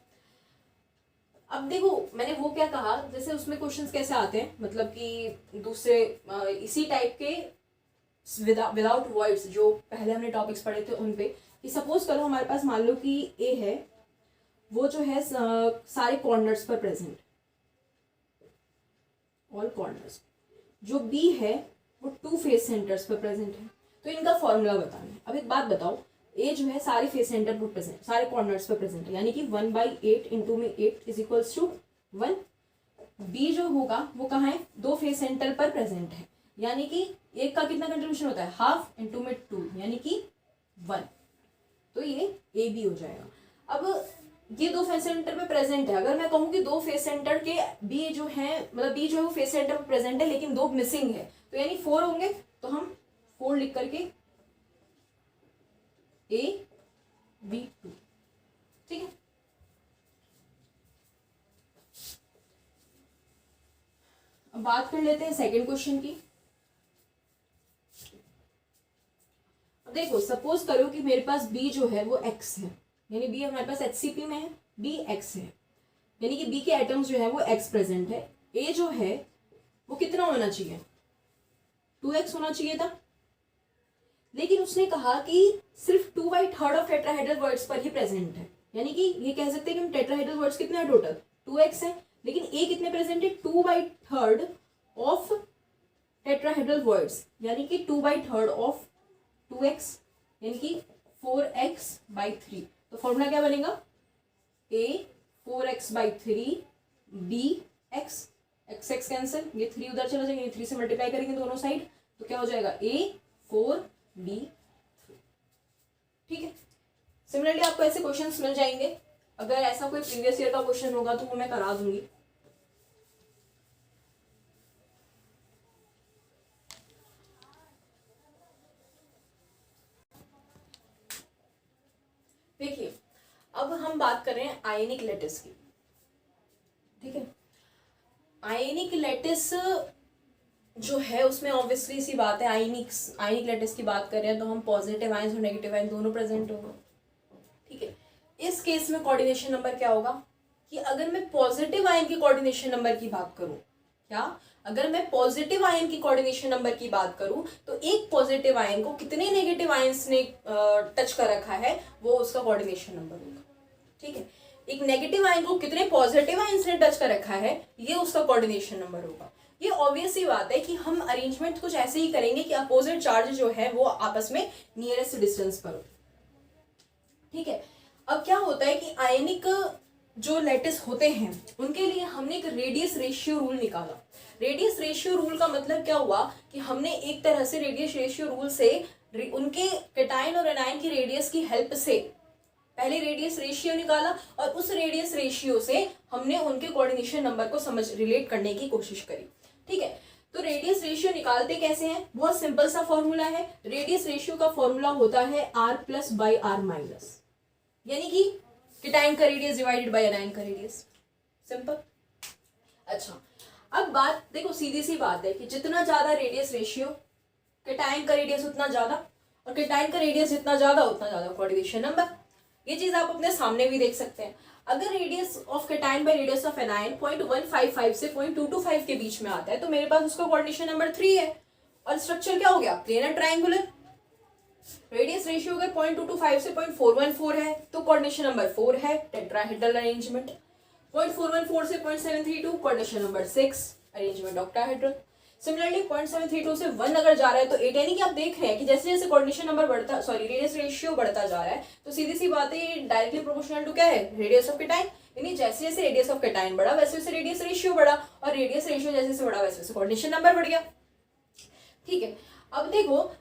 अब देखो मैंने वो क्या कहा, जैसे उसमें क्वेश्चंस कैसे आते हैं, मतलब कि दूसरे इसी टाइप के विदाउट वर्ड्स जो पहले हमने टॉपिक्स पढ़े थे उन पे, कि सपोज करो हमारे पास मान लो कि ए है, वो जो है सारे कॉर्नर्स पर प्रेजेंट, ऑल कॉर्नर्स। जो बी है वो 2 फेस सेंटर्स पर प्रेजेंट है। तो इनका फॉर्मूला बताना है। अब एक बात बताओ, ए जो है सारे फेस सेंटर पर प्रेजेंट, सारे कॉर्नर्स पर प्रेजेंट है, यानी कि 1/8 इंटू में 8 इज इक्वल्स टू 1। बी जो होगा वो कहाँ है, 2 फेस सेंटर पर प्रेजेंट है, यानी कि एक का कितना कंट्रीब्यूशन होता है, हाफ इंटू में 2 यानी कि 1। तो ये ए बी हो जाएगा। अब ये 2 फेस सेंटर पे प्रेजेंट है, अगर मैं कहूँ कि 2 फेस सेंटर के बी जो है, मतलब बी जो है वो फेस सेंटर पे प्रेजेंट है लेकिन 2 मिसिंग है, तो यानी 4 होंगे, तो हम 4 लिख करके ए बी 2, ठीक है। अब बात कर लेते हैं सेकंड क्वेश्चन की। अब देखो सपोज करो कि मेरे पास बी जो है वो एक्स है, यानी बी हमारे पास HCP में है, बी एक्स है, यानी कि बी के एटम्स जो है वो एक्स प्रेजेंट है। ए जो है वो कितना होना चाहिए, 2x होना चाहिए था, लेकिन उसने कहा कि सिर्फ 2/3 ऑफ टेट्राहेड्रल वर्ड्स पर ही प्रेजेंट है, यानी कि ये कह सकते हैं कि हम टेट्राहेड्रल वर्ड्स कितने हैं टोटल, 2x है, लेकिन ए कितने प्रेजेंट है, 2/3 ऑफ टेट्राहेड्रल वर्ड्स, यानी कि 2/3 ऑफ 2x, यानी कि 4x/3। तो फॉर्मूला क्या बनेगा, a 4x/3 b x, x cancel, ये 3 उधर चला जाएगा, 3 से मल्टीप्लाई करेंगे दोनों साइड, तो क्या हो जाएगा a 4 b 3, ठीक है। सिमिलरली आपको ऐसे क्वेश्चंस मिल जाएंगे, अगर ऐसा कोई प्रीवियस ईयर का क्वेश्चन होगा तो वो मैं करा दूंगी। देखिए अब हम बात कर रहे हैं आयनिक लैटिस की, ठीक है। आयनिक लैटिस जो है उसमें ऑब्वियसली सी बात है, आयनिक लैटिस की बात कर रहे हैं तो हम पॉजिटिव आयंस और नेगेटिव आयन दोनों प्रेजेंट होगा, ठीक है। इस केस में कोऑर्डिनेशन नंबर क्या होगा कि अगर मैं पॉजिटिव आयन की कोऑर्डिनेशन नंबर की बात करूं, क्या अगर मैं पॉजिटिव आयन की कोऑर्डिनेशन नंबर की बात करूं तो एक पॉजिटिव आयन को कितने नेगेटिव आयंस ने टच कर रखा है वो उसका कोऑर्डिनेशन नंबर होगा, ठीक है। एक नेगेटिव आयन को कितने पॉजिटिव आयंस ने टच कर रखा है ये उसका कोऑर्डिनेशन नंबर होगा। ये ऑब्वियस ही बात है कि हम अरेंजमेंट कुछ ऐसे ही करेंगे कि अपोजिट चार्ज जो है वो आपस में नियरेस्ट डिस्टेंस पर हो, ठीक है। अब क्या होता है कि आयनिक जो लैटिस होते हैं उनके लिए हमने एक रेडियस रेशियो रूल निकाला। रेडियस रेशियो रूल का मतलब क्या हुआ कि हमने एक तरह से रेडियस रेशियो रूल से उनके कैटायन और एनायन की रेडियस की हेल्प से पहले रेडियस रेशियो निकाला और उस रेडियस रेशियो से हमने उनके कोऑर्डिनेशन नंबर को रिलेट करने की कोशिश करी, ठीक है। तो रेडियस रेशियो निकालते कैसे हैं, बहुत सिंपल सा फॉर्मूला है। रेडियस रेशियो का फॉर्मूला होता है R+/R-, यानी कि कैटायन का रेडियस डिवाइडेड बाय एनायन का रेडियस, सिंपल। अच्छा अब बात देखो, सीधी सी बात है कि जितना ज्यादा रेडियस रेशियो, कैटायन का रेडियस उतना ज्यादा, और कैटायन का रेडियस जितना ज्यादा उतना ज्यादा कोऑर्डिनेशन नंबर। ये चीज आप अपने सामने भी देख सकते हैं। अगर radius of cation by radius of anion 0.155 से 0.225 के बीच में आता है तो मेरे पास उसका कोऑर्डिनेशन नंबर 3 है, और स्ट्रक्चर क्या हो गया, plane and triangular. Radius ratio अगर 0.225 से 0.414 है तो कोऑर्डिनेशन नंबर 4 है, टेट्राहेड्रल अरेंजमेंट। 0.414 से 0.732 coordination number 6, arrangement octahedral. Similarly 0.732 से 1 अगर जा रहा है तो 8, यानी कि आप देख रहे हैं कि जैसे जैसे कोऑर्डिनेशन नंबर बढ़ता, रेडियस रेशियो बढ़ता जा रहा है तो सीधी सी बात है ये डायरेक्टली प्रोपोर्शनल टू क्या है, रेडियस ऑफ कैटायन। यानी जैसे जैसे रेडियस ऑफ कैटायन बढ़ा वैसे वैसे रेडियस रेशियो बढ़ा, और रेडियस रेशियो जैसे जैसे बढ़ा वैसे वैसे कोऑर्डिनेशन नंबर बढ़ गया, ठीक है। अब देखो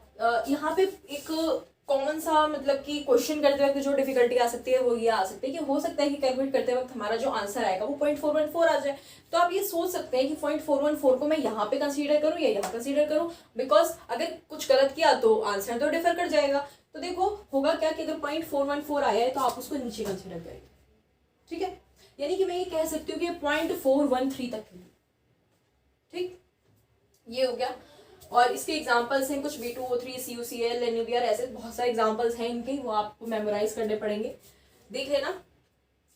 यहाँ पे एक कॉमन सा मतलब कि क्वेश्चन करते वक्त जो डिफिकल्टी आ सकती है वो ये आ सकती है कि हो सकता है कि कैलकुलेट करते वक्त हमारा जो आंसर आएगा वो 0.414 आ जाए। तो आप ये सोच सकते हैं कि 0.414 को मैं यहाँ पे कंसीडर करूँ या यहाँ कंसीडर करूँ, बिकॉज अगर कुछ गलत किया तो आंसर तो डिफर कर जाएगा। तो देखो होगा क्या कि अगर 0.414 आया है तो आप उसको नीचे कंसीडर करेंगे, ठीक है। यानी कि मैं ये कह सकती हूँ कि 0.413 तक, ठीक, ये हो गया। और इसके एग्जांपल्स हैं कुछ B2O3, CuCl, NuBr, ऐसे बहुत सारे एग्जांपल्स हैं इनके, वो आपको मेमोराइज करने पड़ेंगे, देख लेना।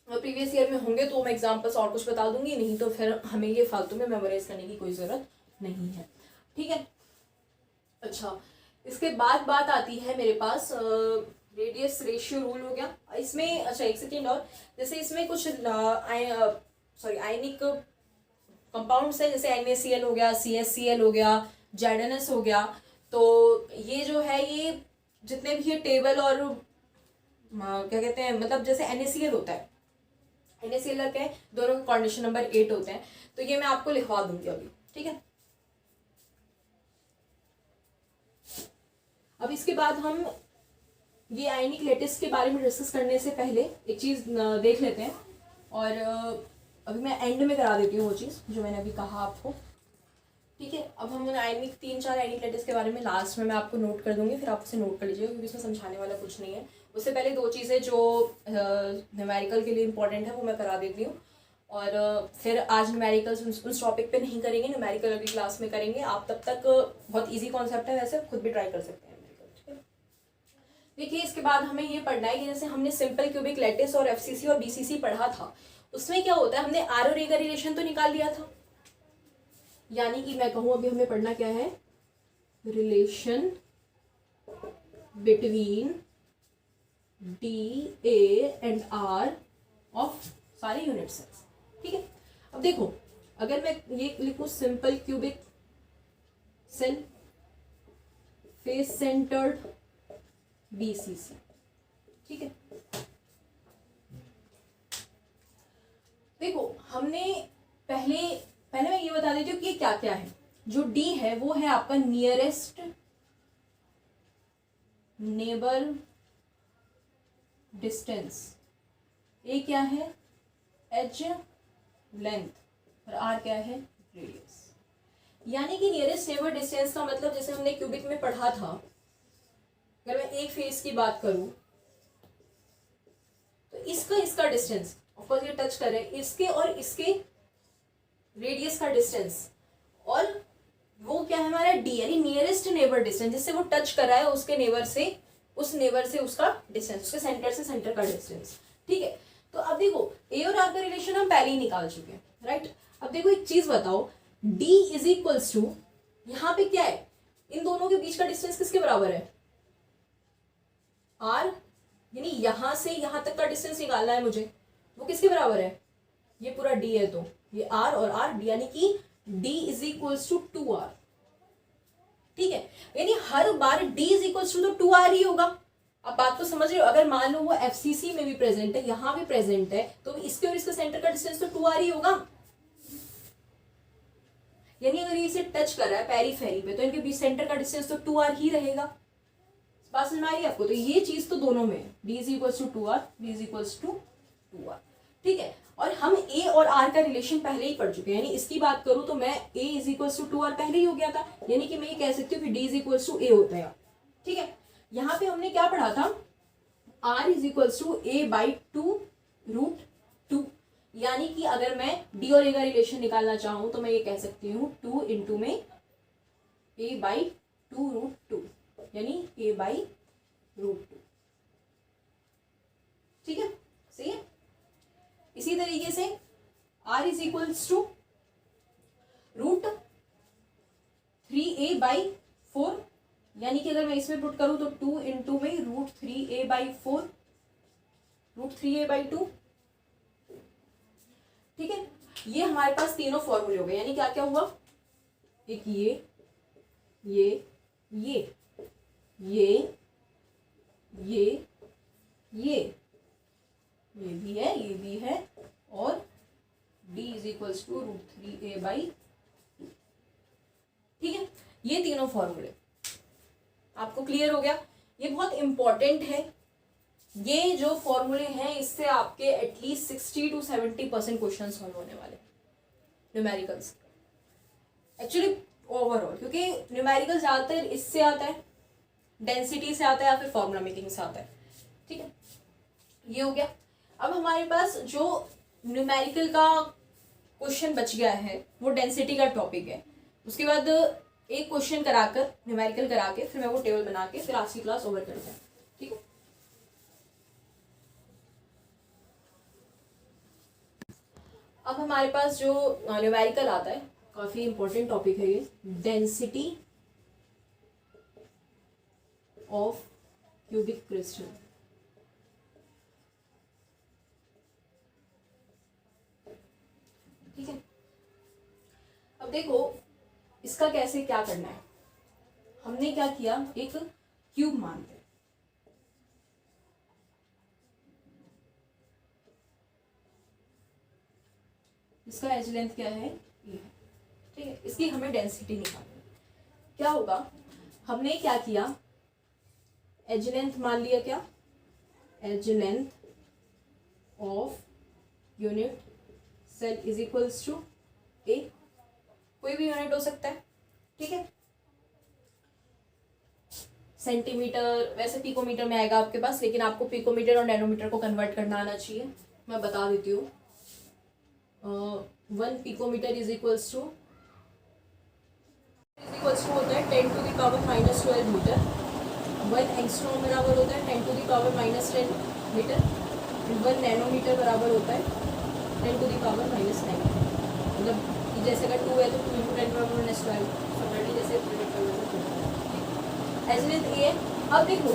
प्रीवियस ईयर में होंगे तो मैं एग्जांपल्स और कुछ बता दूंगी, नहीं तो फिर हमें ये फालतू में मेमोराइज करने की कोई ज़रूरत नहीं है, ठीक है। अच्छा इसके बाद बात आती है मेरे पास रेडियस रेशियो रूल हो गया इसमें। अच्छा एक सेकेंड और, जैसे इसमें कुछ आयनिक कंपाउंड्स है, जैसे NaCl हो गया, CSCl हो गया, ZnS हो गया। तो ये जो है ये जितने भी ये टेबल और क्या कहते हैं, मतलब जैसे NaCl होता है, NaCl का है, दोनों का कोऑर्डिनेशन नंबर 8 होते हैं, तो ये मैं आपको लिखवा दूंगी अभी, ठीक है। अब इसके बाद हम ये आयनिक लेटिस के बारे में डिस्कस करने से पहले एक चीज़ देख लेते हैं, और अभी मैं एंड में करा देती हूँ वो चीज़ जो मैंने अभी कहा आपको, ठीक है। अब हम आयनिक 3-4 आयनिक लेटिस के बारे में लास्ट में मैं आपको नोट कर दूंगी, फिर आप उसे नोट कर लीजिएगा, क्योंकि इसमें समझाने वाला कुछ नहीं है। उससे पहले 2 चीज़ें जो न्यूमेरिकल के लिए इंपॉर्टेंट है वो मैं करा देती हूँ, और फिर आज न्यूमेरिकल्स उस टॉपिक पे नहीं करेंगे, न्यूमेरिकल अगली क्लास में करेंगे। आप तब तक, बहुत ईजी कॉन्सेप्ट है वैसे, खुद भी ट्राई कर सकते हैं। देखिए, इसके बाद हमें ये पढ़ना है कि जैसे हमने सिंपल क्यूबिक लैटिस और FCC और BCC पढ़ा था, उसमें क्या होता है, हमने आर और ए का रिलेशन तो निकाल लिया था, यानी कि मैं कहूँ अभी हमें पढ़ना क्या है, relation between D, A and R of सारे यूनिट सेल्स, ठीक है। अब देखो, अगर मैं ये लिखूं simple cubic cell face centred BCC, ठीक है। देखो, हमने पहले मैं ये बता देती हूँ कि क्या क्या है। जो D है वो है आपका नियरेस्ट नेबर डिस्टेंस, A क्या है, H लेंथ, और R क्या है, रेडियस। यानी कि नियरेस्ट नेबर डिस्टेंस का मतलब, जैसे हमने क्यूबिक में पढ़ा था, अगर मैं एक फेस की बात करूं तो इसका डिस्टेंस, ऑफ कोर्स ये टच कर रहे हैं, इसके और इसके रेडियस का डिस्टेंस, और वो क्या है हमारा D, यानी नियरेस्ट नेबर डिस्टेंस, जिससे वो टच कर रहा है उसके नेबर से, उस नेबर से उसका डिस्टेंस, उसके सेंटर से सेंटर का डिस्टेंस, ठीक है। तो अब देखो, A और R का रिलेशन हम पहले ही निकाल चुके हैं, राइट। अब देखो एक चीज बताओ, D इज इक्वल्स टू, यहाँ पे क्या है, इन दोनों के बीच का डिस्टेंस किसके बराबर है, R, यानी यहां से यहां तक का डिस्टेंस निकालना है मुझे, वो किसके बराबर है, ये पूरा D है, तो ये R और R, यानी कि D is equals to 2R, ठीक है। यानी हर बार D इज इक्वल्स टू तो 2R ही होगा। अब बात तो समझ रहे हो, अगर मान लो वो FCC में भी प्रेजेंट है, यहां भी प्रेजेंट है, तो इसके और इसके सेंटर का डिस्टेंस तो 2R ही होगा। यानी अगर ये इसे टच कर रहा है पेरीफेरी पे, तो इनके बीच सेंटर का डिस्टेंस तो 2R ही रहेगा। बात समझ में आ रही है आपको, तो ये चीज तो दोनों में, D is equals to 2R, B is equals to 2R, ठीक है। और हम A और R का रिलेशन पहले ही पढ़ चुके हैं, यानी इसकी बात करूं तो मैं A is equals to 2R पहले ही हो गया था, यानी कि मैं ये कह सकती हूँ कि D is equals to A होता है, ठीक है। यहाँ पे हमने क्या पढ़ा था, R is equals to A/2√2, यानी कि अगर मैं D और A का रिलेशन निकालना चाहूं तो मैं ये कह सकती हूँ 2 इंटू में A/2√2, यानी A/√2, ठीक है, सही है। इसी तरीके से R is equals to √3A/4, यानी कि अगर मैं इसमें पुट करूं तो 2 इंटू में √3A/4, √3A/2, ठीक है। ये हमारे पास तीनों फॉर्मूले हो गए, यानी क्या क्या हुआ, एक ये ये भी है, और D is equals to √3A/2, ठीक है। ये तीनों फॉर्मूले आपको क्लियर हो गया। ये बहुत इंपॉर्टेंट है, ये जो फॉर्मूले हैं इससे आपके एटलीस्ट 60 to 70% क्वेश्चन सॉल्व होने वाले न्यूमेरिकल्स, एक्चुअली ओवरऑल, क्योंकि न्यूमेरिकल ज्यादातर इससे आता है, डेंसिटी से आता है, या फिर फॉर्मूला मेकिंग से आता है, ठीक है। ये हो गया। अब हमारे पास जो न्यूमेरिकल का क्वेश्चन बच गया है वो डेंसिटी का टॉपिक है। उसके बाद एक क्वेश्चन कराकर, न्यूमेरिकल करा के, फिर मैं वो टेबल बना के फिर आज की क्लास ओवर करते हैं, ठीक है। अब हमारे पास जो न्यूमेरिकल आता है, काफी इंपॉर्टेंट टॉपिक है ये, डेंसिटी ऑफ क्यूबिक क्रिस्टल, ठीक है। अब देखो इसका कैसे क्या करना है, हमने क्या किया, एक क्यूब मानते हैं, इसका एज लेंथ क्या है, ये है, ठीक है। इसकी हमें डेंसिटी निकालनी है। क्या होगा, हमने क्या किया, एज लेंथ मान लिया, क्या, edge length of unit cell is equals to a, कोई भी यूनिट हो सकता है, ठीक है। सेंटीमीटर, वैसे पिकोमीटर में आएगा आपके पास, लेकिन आपको पिकोमीटर और नैनोमीटर को कन्वर्ट करना आना चाहिए। मैं बता देती हूँ, 1 पिकोमीटर इज इक्वल्स टू होता है 10 to the power -12 मीटर। 1 एंगस्ट्रॉम बराबर होता है 10 to the power -10 मीटर। 1 नैनोमीटर बराबर होता है 10 to the power -9। मतलब जैसे अगर 2 है तो 2 × 10⁻⁻12 समझिए, जैसे एज लेंथ ए है। अब देखो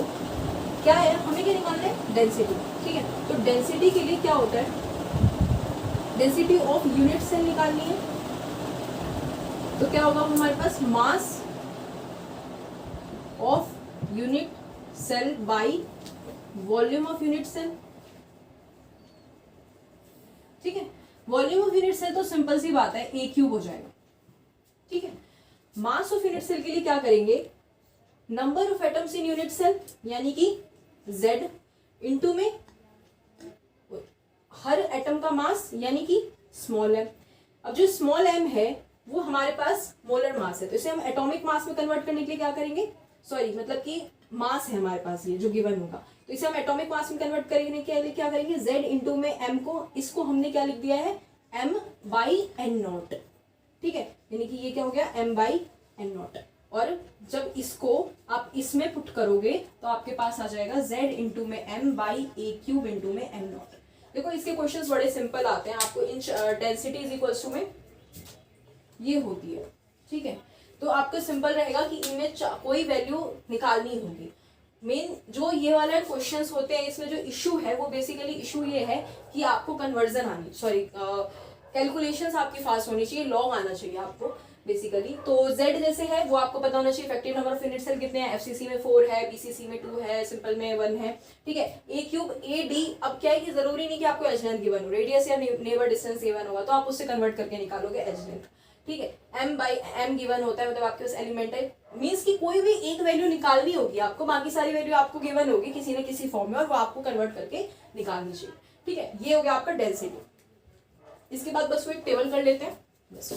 क्या है, हमें क्या निकालना है, डेंसिटी, ठीक है। तो डेंसिटी के लिए क्या होता है, डेंसिटी ऑफ यूनिट सेल निकालनी है। तो क्या होगा हमारे पास, mass of unit cell by volume of unit cell, ठीक है। वॉल्यूम ऑफ यूनिट सेल तो सिंपल सी बात है, ए क्यूब हो जाएगा, ठीक है। मास ऑफ यूनिट सेल के लिए क्या करेंगे, number of atoms in unit cell, यानी कि Z इंटू में हर एटम का मास, यानी कि स्मॉल m। अब जो स्मॉल m है वो हमारे पास मोलर मास है, तो इसे हम एटॉमिक मास में कन्वर्ट करने के लिए क्या करेंगे, सॉरी मतलब कि मास है हमारे पास ये जो गिवन होगा, तो इसे हम एटॉमिक मास में कन्वर्ट करने के लिए क्या करेंगे, Z इंटू में m को, इसको हमने क्या लिख दिया है, m/n0, ठीक है। यानी कि ये क्या हो गया, m/n0। और जब इसको आप इसमें पुट करोगे तो आपके पास आ जाएगा Z इंटू में m/a³ इंटू में n0। देखो इसके क्वेश्चंस बड़े सिंपल आते हैं, आपको इन डेंसिटी इज इक्वल्स टू में ये होती है, ठीक है। तो आपको सिंपल रहेगा कि इनमें कोई वैल्यू निकालनी होगी। मेन जो ये वाला क्वेश्चंस होते हैं, इसमें जो इशू है वो बेसिकली इशू ये है कि आपको कन्वर्जन आनी, सॉरी कैलकुलेशंस आपकी फास्ट होनी चाहिए, लॉग आना चाहिए आपको बेसिकली। तो Z जैसे है वो आपको पता होना चाहिए, effective number of unit cell कितने हैं, FCC में 4 है, BCC में 2 है, सिंपल में 1 है, ठीक है। A³ AD, अब क्या है कि जरूरी नहीं कि आपको एज लेंथ गिवन हो, रेडियस या नेबर डिस्टेंस गिवन होगा तो आप उससे कन्वर्ट करके निकालोगे एज लेंथ, ठीक है। m/m गिवन होता है, मतलब आपके पास एलिमेंट है, मीन्स कि कोई भी एक वैल्यू निकालनी होगी आपको, बाकी सारी वैल्यू आपको गिवन होगी किसी न किसी फॉर्म में, और वो आपको कन्वर्ट करके निकालनी चाहिए, ठीक है। ये हो गया आपका डेंसिटी। इसके बाद बस वो एक टेबल कर लेते हैं, बस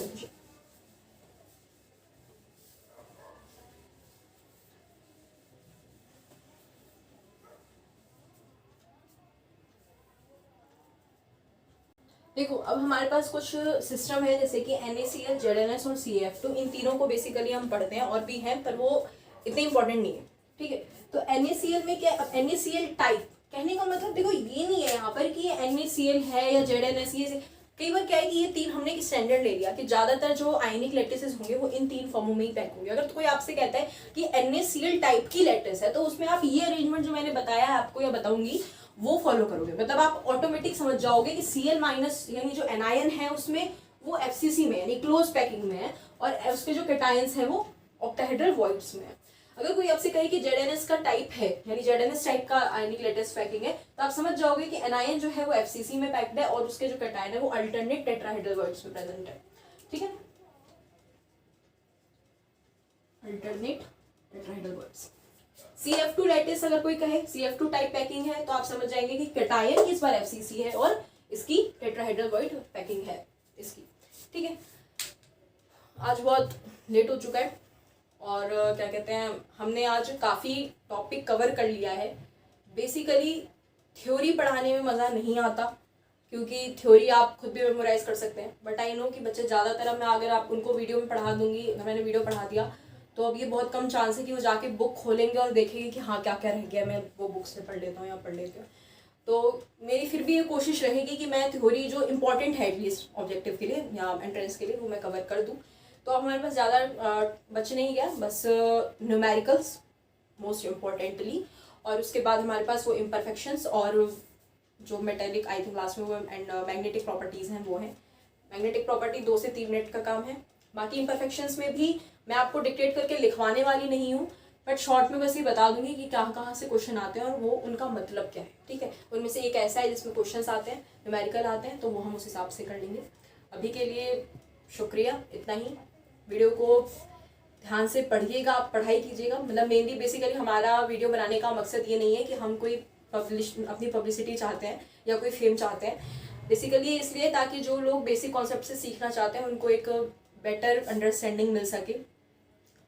देखो अब हमारे पास कुछ सिस्टम है, जैसे कि NaCl, ZnS और CF, इन तीनों को बेसिकली हम पढ़ते हैं, और भी हैं पर वो इतने इंपॉर्टेंट नहीं है, ठीक है। तो NaCl में क्या, NaCl टाइप कहने का मतलब देखो ये नहीं है यहाँ पर कि ये NaCl है या ZnS, ये कई बार क्या है कि ये तीन हमने एक स्टैंडर्ड ले लिया कि ज्यादातर जो आयनिक लैटिसेस होंगे वो इन तीन फॉर्मों में ही पैक होंगे। अगर तो कोई आपसे कहता है कि NaCl टाइप की लैटिस है तो उसमें आप ये अरेंजमेंट जो मैंने बताया है आपको या बताऊंगी वो फॉलो करोगे, मतलब आप ऑटोमेटिक समझ जाओगे कि Cl- यानी जो एनायन है उसमें वो FCC में यानी क्लोज पैकिंग में है, और उसके जो कैटायंस है वो ऑक्टाहेड्रल वॉइड्स में है। अगर कोई आपसे कहे कि ZnS का टाइप है, यानी ZnS टाइप का आयनिक लैटिस पैकिंग है, तो आप समझ जाओगे कि एनायन जो है वो FCC में पैक्ड है और उसके जो कैटायन है वो अल्टरनेट टेट्राहेड्रल वॉइड्स में प्रेजेंट है, ठीक है, alternate tetrahedral voids. CF2 lattice अगर कोई कहे CF2 टाइप पैकिंग है तो आप समझ जाएंगे कि कैटायन इस बार FCC है और इसकी टेट्राहेड्रल वॉइड पैकिंग है इसकी, ठीक है। आज बहुत लेट हो चुका है और क्या कहते हैं, हमने आज काफ़ी टॉपिक कवर कर लिया है। बेसिकली थ्योरी पढ़ाने में मज़ा नहीं आता क्योंकि थ्योरी आप खुद भी मेमोराइज कर सकते हैं, बट आई नो कि बच्चे ज़्यादातर, अब मैं अगर आप उनको वीडियो में पढ़ा दूंगी, अगर मैंने वीडियो पढ़ा दिया तो अब ये बहुत कम चांस है कि वो जाके बुक खोलेंगे और देखेंगे कि हाँ क्या क्या रह गया, मैं वो बुक से पढ़ लेता हूँ या पढ़ लेती हूँ। तो मेरी फिर भी ये कोशिश रहेगी कि मैं थ्योरी जो इंपॉर्टेंट है एटलीस्ट ऑब्जेक्टिव के लिए या एंट्रेंस के लिए वो मैं कवर कर दूँ। तो अब हमारे पास ज़्यादा बच नहीं गया, बस न्यूमेरिकल्स मोस्ट इम्पॉर्टेंटली, और उसके बाद हमारे पास वो इम्परफेक्शंस और जो मेटेलिक आई थिंक लास्ट में वो एंड मैग्नेटिक प्रॉपर्टीज़ हैं वो हैं। मैग्नेटिक प्रॉपर्टी 2 से 3 मिनट का काम है। बाकी इम्परफेक्शंस में भी मैं आपको डिक्टेट करके लिखवाने वाली नहीं हूँ, बट शॉर्ट में बस ये बता दूंगी कि कहाँ से क्वेश्चन आते हैं और वो उनका मतलब क्या है, ठीक है। उनमें से एक ऐसा है जिसमें क्वेश्चंस आते हैं न्यूमेरिकल आते हैं, तो वो हम उस हिसाब से कर लेंगे। अभी के लिए शुक्रिया, इतना ही। वीडियो को ध्यान से पढ़िएगा, आप पढ़ाई कीजिएगा। मतलब मेनली बेसिकली हमारा वीडियो बनाने का मकसद ये नहीं है कि हम कोई अपनी पब्लिसिटी चाहते हैं या कोई फेम चाहते हैं। बेसिकली इसलिए ताकि जो लोग बेसिक कॉन्सेप्ट से सीखना चाहते हैं उनको एक बेटर अंडरस्टैंडिंग मिल सके।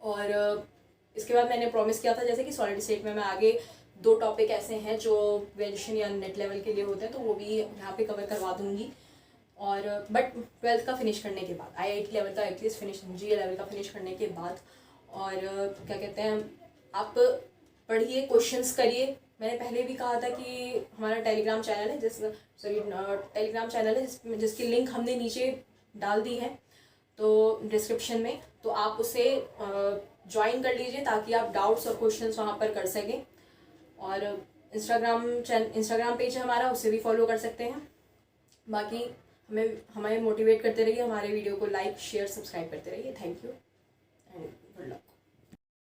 और इसके बाद मैंने प्रॉमिस किया था जैसे कि सॉलिड स्टेट में मैं आगे 2 टॉपिक ऐसे हैं जो ग्रेजुएशन या नेट लेवल के लिए होते हैं, तो वो भी यहाँ पे कवर करवा दूँगी। और बट 12th का फिनिश करने के बाद, IIT लेवल का एटलीस्ट फिनिश, GA लेवल का फिनिश करने के बाद। और क्या कहते हैं, आप पढ़िए, क्वेश्चंस करिए। मैंने पहले भी कहा था कि हमारा टेलीग्राम चैनल है टेलीग्राम चैनल है जिसकी लिंक हमने नीचे डाल दी है तो डिस्क्रिप्शन में, तो आप उसे ज्वाइन कर लीजिए ताकि आप डाउट्स और क्वेश्चंस वहाँ पर कर सकें। और इंस्टाग्राम पेज है हमारा, उसे भी फॉलो कर सकते हैं। बाकी हमें मोटिवेट करते रहिए, हमारे वीडियो को लाइक शेयर सब्सक्राइब करते रहिए। Thank you and good luck.